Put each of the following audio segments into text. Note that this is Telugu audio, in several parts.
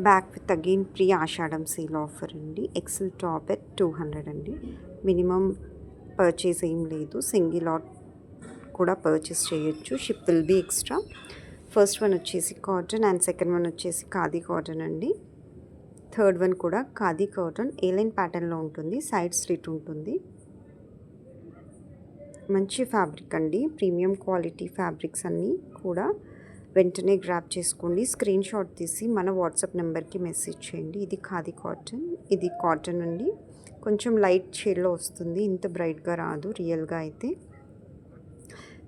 Back with again pre Ashadham sale offer అండి. ఎక్సెల్ టాప్ ఎట్ 200 అండి. మినిమం పర్చేస్ ఏం లేదు, సింగిల్ లాట్ కూడా పర్చేస్ చేయొచ్చు. Ship will be extra. First one వచ్చేసి కాటన్ అండ్ సెకండ్ వన్ వచ్చేసి ఖాదీ కాటన్ అండి. థర్డ్ వన్ కూడా ఖాదీ కాటన్, ఏలైన్ ప్యాటర్న్లో ఉంటుంది, సైడ్ స్లిట్ ఉంటుంది. మంచి ఫ్యాబ్రిక్ అండి, ప్రీమియం క్వాలిటీ ఫ్యాబ్రిక్స్ అన్నీ కూడా. వెంటనే గ్రాప్ చేసుకోండి, స్క్రీన్ షాట్ తీసి మన వాట్సాప్ నెంబర్కి మెసేజ్ చేయండి. ఇది ఖాదీ కాటన్, ఇది కాటన్ అండి. కొంచెం లైట్ షేడ్లో వస్తుంది, ఇంత బ్రైట్గా రాదు రియల్గా అయితే.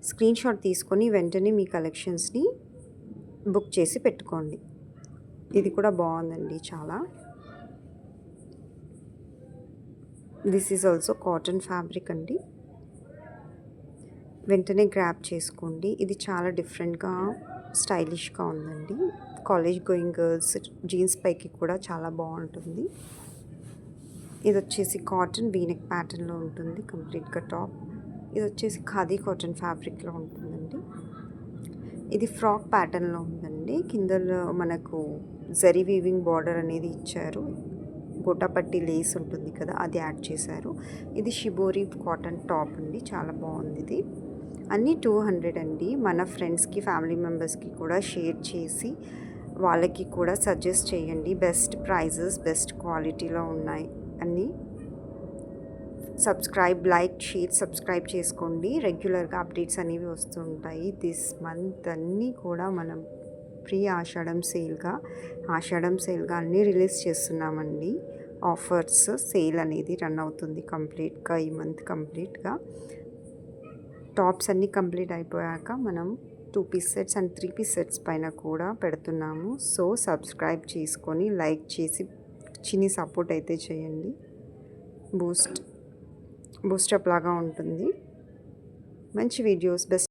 స్క్రీన్ షాట్ తీసుకొని వెంటనే మీ కలెక్షన్స్ని బుక్ చేసి పెట్టుకోండి. ఇది కూడా బాగుందండి చాలా. This is also cotton fabric అండి. వెంటనే గ్రాప్ చేసుకోండి. ఇది చాలా డిఫరెంట్గా స్టైలిష్గా ఉందండి. కాలేజ్ గోయింగ్ గర్ల్స్ జీన్స్ పైకి కూడా చాలా బాగుంటుంది. ఇది వచ్చేసి కాటన్ వీనెక్ ప్యాటర్న్లో ఉంటుంది కంప్లీట్గా టాప్. ఇది వచ్చేసి ఖాదీ కాటన్ ఫ్యాబ్రిక్లో ఉంటుందండి. ఇది ఫ్రాక్ ప్యాటర్న్లో ఉందండి. కిందలో మనకు జరీ వీవింగ్ బార్డర్ అనేది ఇచ్చారు. గోటాపట్టి లేస్ ఉంటుంది కదా, అది యాడ్ చేశారు. ఇది షిబోరి కాటన్ టాప్ అండి, చాలా బాగుంది. ఇది అన్నీ 200 అండి. మన ఫ్రెండ్స్కి ఫ్యామిలీ మెంబర్స్కి కూడా షేర్ చేసి వాళ్ళకి కూడా సజెస్ట్ చేయండి. బెస్ట్ ప్రైజెస్, బెస్ట్ క్వాలిటీలో ఉన్నాయి అన్నీ. లైక్, షేర్, సబ్స్క్రైబ్ చేసుకోండి. రెగ్యులర్గా అప్డేట్స్ అనేవి వస్తుంటాయి. దిస్ మంత్ అన్నీ కూడా మనం ప్రీ ఆషాఢం సేల్గా అన్నీ రిలీజ్ చేస్తున్నామండి. ఆఫర్స్ సేల్ అనేది రన్ అవుతుంది కంప్లీట్గా ఈ మంత్ కంప్లీట్గా. టాప్స్ అన్నీ కంప్లీట్ అయిపోయాక మనం 2 piece sets and 3 piece sets పైన కూడా పెడుతున్నాము. సో సబ్స్క్రైబ్ చేసుకొని లైక్ చేసి చిన్ని సపోర్ట్ అయితే చేయండి. బూస్టప్ లాగా ఉంటుంది. మంచి వీడియోస్, బెస్ట్